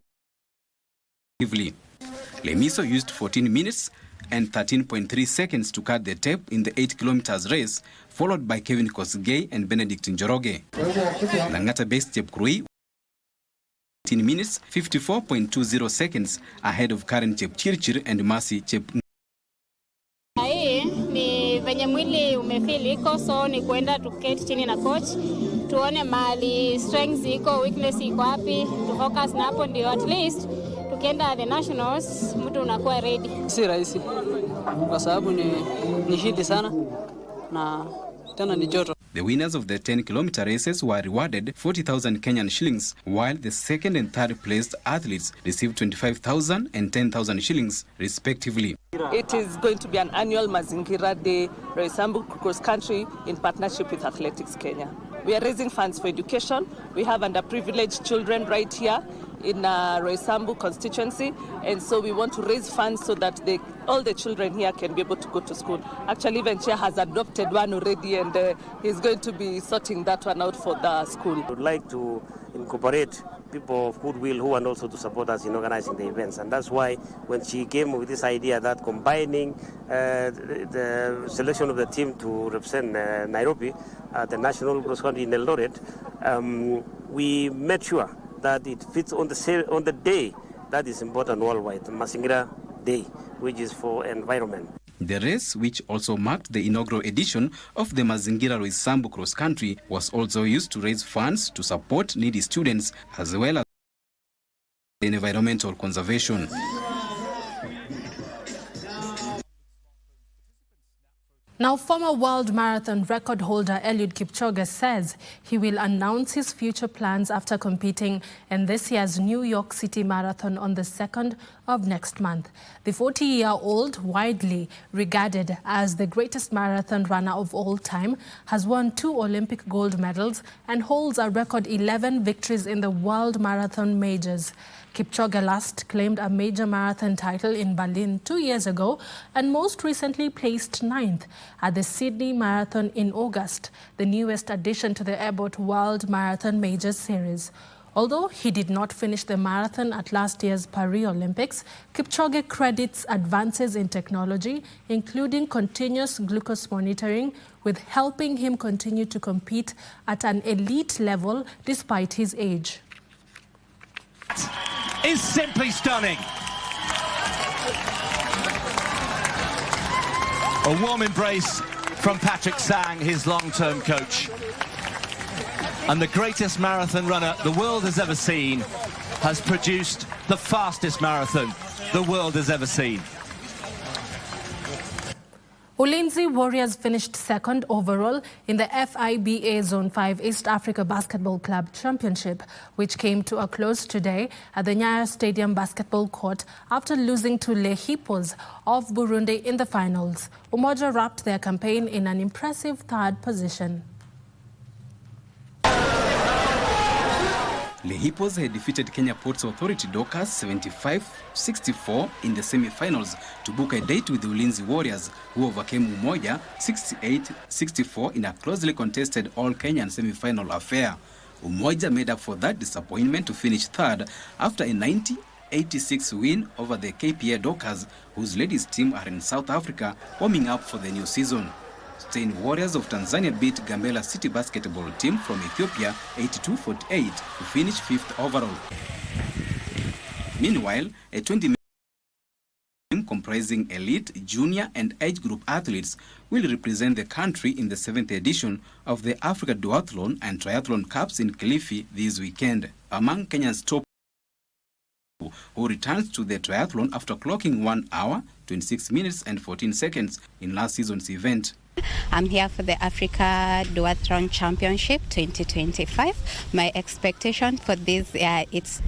women's. Lemiso used 14 minutes and 13.3 seconds to cut the tape in the 8 kilometers race, followed by Kevin Kosgei and Benedict Njoroge. Langata-based Chepkurui 18 minutes, 54.20 seconds ahead of Carren Chepchirchir and Mercy Chep. Hii ni venye mwili umefeel iko, so ni kwenda tuketi chini na coach tuone mali strengths iko, weakness iko wapi, tu focus na hapo ndio at least tukienda the nationals mtu unakuwa ready. Si rahisi kwa sababu ni shida sana na tena ni joto. The winners of the 10-kilometer races were rewarded 40,000 Kenyan shillings, while the second and third placed athletes received 25,000 and 10,000 shillings, respectively. It is going to be an annual Mazingira Day Roysambu Cross Country in partnership with Athletics Kenya. We are raising funds for education. We have underprivileged children right here in Roysambu constituency, and so we want to raise funds so that all the children here can be able to go to school. Actually, even Chair has adopted one already, and he's going to be sorting that one out for the school. We would like to incorporate people of goodwill who want also to support us in organizing the events, and that's why when she came with this idea that combining the selection of the team to represent Nairobi at the National Cross Country in Eldoret, we made sure that it fits on the day that is important worldwide, the Mazingira Day, which is for environment. The race, which also marked the inaugural edition of the Mazingira Roysambu Cross Country, was also used to raise funds to support needy students as well as environmental conservation. Now, former world marathon record holder Eliud Kipchoge says he will announce his future plans after competing in this year's New York City Marathon on the 2nd of next month. The 40-year-old, widely regarded as the greatest marathon runner of all time, has won 2 Olympic gold medals and holds a record 11 victories in the World Marathon Majors. Kipchoge last claimed a major marathon title in Berlin 2 years ago and most recently placed 9th at the Sydney Marathon in August, the newest addition to the Abbott World Marathon Majors series. Although he did not finish the marathon at last year's Paris Olympics, Kipchoge credits advances in technology, including continuous glucose monitoring, with helping him continue to compete at an elite level despite his age. Is simply stunning. A warm embrace from Patrick Sang, his long-term coach. And the greatest marathon runner the world has ever seen has produced the fastest marathon the world has ever seen. Ulinzi Warriors finished second overall in the FIBA Zone 5 East Africa Basketball Club Championship, which came to a close today at the Nyayo Stadium basketball court after losing to Les Hippos of Burundi in the finals. Umoja wrapped their campaign in an impressive third position. Les Hippos had defeated Kenya Ports Authority Dockers 75-64 in the semi-finals to book a date with the Ulinzi Warriors, who overcame Umoja 68-64 in a closely contested all-Kenyan semi-final affair. Umoja made up for that disappointment to finish third after a 90-86 win over the KPA Dockers, whose ladies team are in South Africa warming up for the new season. Stain Warriors of Tanzania beat Gambela City basketball team from Ethiopia 82-48 to finish fifth overall. Meanwhile, a 20-man team comprising elite, junior and age group athletes will represent the country in the 7th edition of the Africa Duathlon and Triathlon Cups in Kilifi this weekend. Among Kenya's top, who returns to the triathlon after clocking 1 hour, 26 minutes and 14 seconds in last season's event. I'm here for the Africa Duathlon Championship 2025. My expectation for this year, it's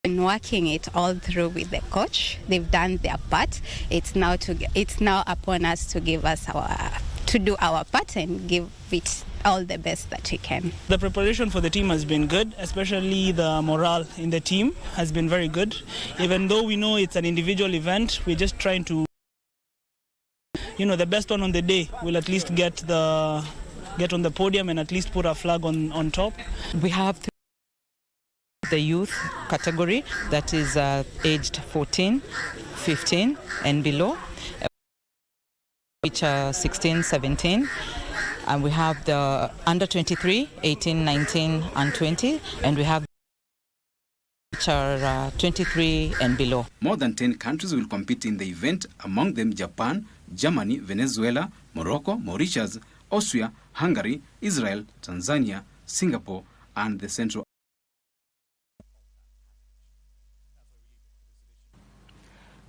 been working it all through with the coach. They've done their part. It's now upon us to do our part and give it all the best that we can. The preparation for the team has been good, especially the morale in the team has been very good. Even though we know it's an individual event, we're just trying to, the best one on the day will at least get on the podium and at least put a flag on top. We have the youth category that is aged 14, 15 and below, which are 16, 17. And we have the under 23, 18, 19 and 20. And we have which are 23 and below. More than 10 countries will compete in the event, among them Japan, Germany, Venezuela, Morocco, Mauritius, Austria, Hungary, Israel, Tanzania, Singapore, and the Central.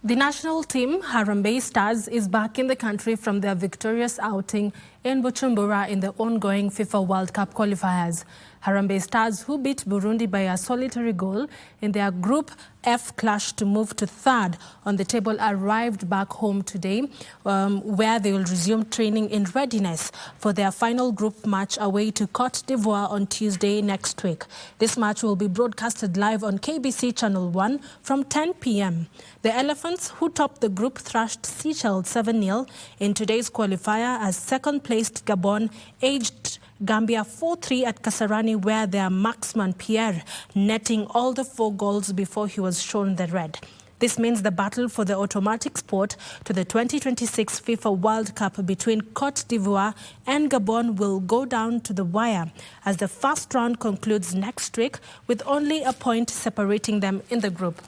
The national team, Harambee Stars, is back in the country from their victorious outing in Bujumbura in the ongoing FIFA World Cup qualifiers. Harambee Stars, who beat Burundi by a solitary goal in their Group F clash to move to third on the table, arrived back home today, where they will resume training in readiness for their final group match away to Cote d'Ivoire on Tuesday next week. This match will be broadcasted live on KBC Channel 1 from 10 p.m. The Elephants, who topped the group, thrashed Seychelles 7-0 in today's qualifier as second-placed Gabon edged Gambia 4-3 at Kasarani, where their marksman Pierre netting all the 4 goals before he was shown the red. This means the battle for the automatic spot to the 2026 FIFA World Cup between Cote d'Ivoire and Gabon will go down to the wire as the first round concludes next week, with only a point separating them in the group.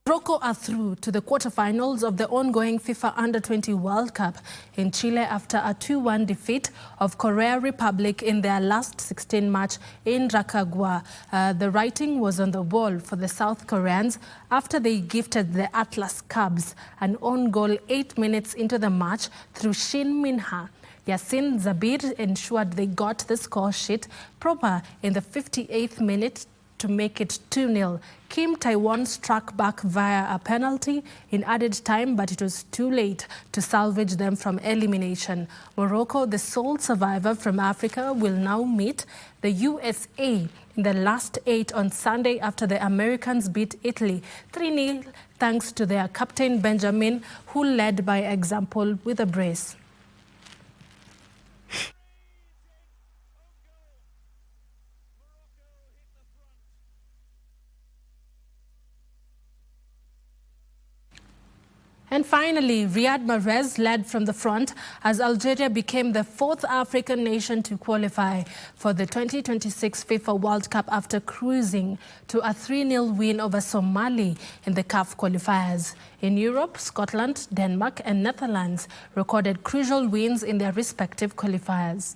Morocco are through to the quarterfinals of the ongoing FIFA Under-20 World Cup in Chile after a 2-1 defeat of Korea Republic in their last 16 match in Rancagua. The writing was on the wall for the South Koreans after they gifted the Atlas Cubs an own goal 8 minutes into the match through Shin Min-ha. Yassin Zabir ensured they got the score sheet proper in the 58th minute to make it 2-0. Kim Taiwan struck back via a penalty in added time, but it was too late to salvage them from elimination. Morocco, the sole survivor from Africa, will now meet the USA in the last 8 on Sunday after the Americans beat Italy 3-0 thanks to their captain Benjamin, who led by example with a brace. And finally, Riyad Mahrez led from the front as Algeria became the 4th African nation to qualify for the 2026 FIFA World Cup after cruising to a 3-0 win over Somalia in the CAF qualifiers. In Europe, Scotland, Denmark and Netherlands recorded crucial wins in their respective qualifiers.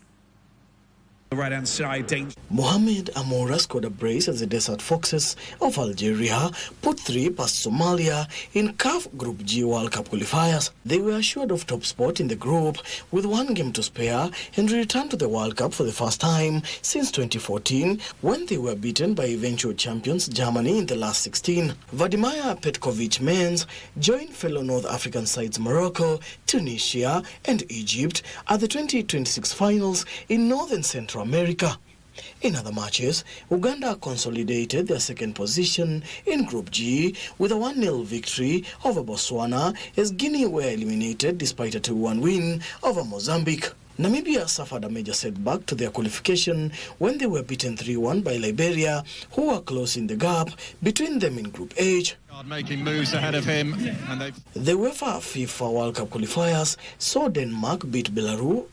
The right-hand side, danger. Mohamed Amoura scored a brace as the Desert Foxes of Algeria put 3 past Somalia in CAF Group G World Cup qualifiers. They were assured of top spot in the group with 1 game to spare and returned to the World Cup for the first time since 2014 when they were beaten by eventual champions Germany in the last 16. Vladimir Petkovic men's joined fellow North African sides Morocco, Tunisia and Egypt at the 2026 finals in North and Central America. In other matches, Uganda consolidated their second position in Group G with a 1-0 victory over Botswana as Guinea were eliminated despite a 2-1 win over Mozambique. Namibia suffered a major setback to their qualification when they were beaten 3-1 by Liberia, who were closing the gap between them in Group H. Making moves ahead of him. And the UEFA FIFA World Cup qualifiers saw Denmark beat Belarus.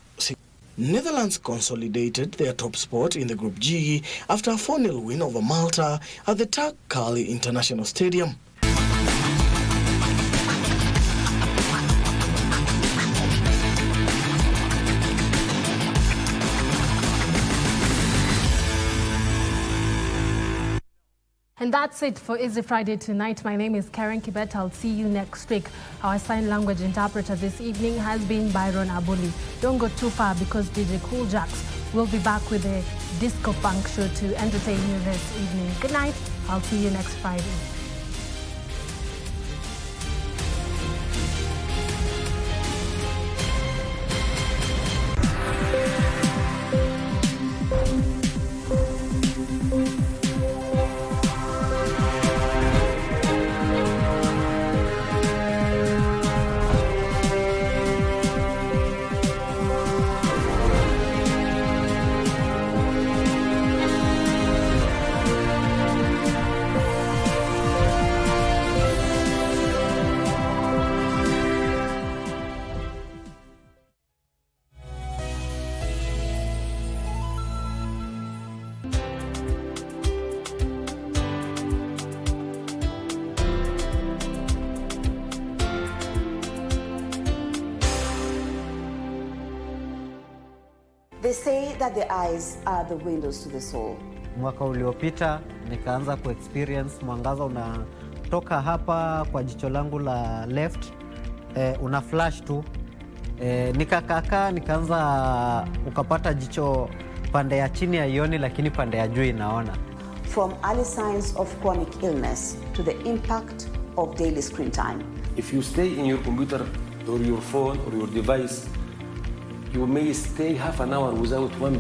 Netherlands consolidated their top spot in the Group G after a 4-0 win over Malta at the Turk Kali International Stadium. And that's it for Easy Friday tonight. My name is Carren Kibbet. I'll see you next week. Our sign language interpreter this evening has been Byron Abuli. Don't go too far because DJ Cool Jacks will be back with a disco funk show to entertain you this evening. Good night. I'll see you next Friday. They say that the eyes are the windows to the soul. Mwaka uliopita nikaanza kuexperience mwangaza unatoka hapa kwa jicho langu la left, una flash tu, nikakaka nikaanza ukapata jicho pande ya chini haioni lakini pande ya juu inaona. From early signs of chronic illness to the impact of daily screen time. If you stay in your computer or your phone or your device, you may stay half an hour without one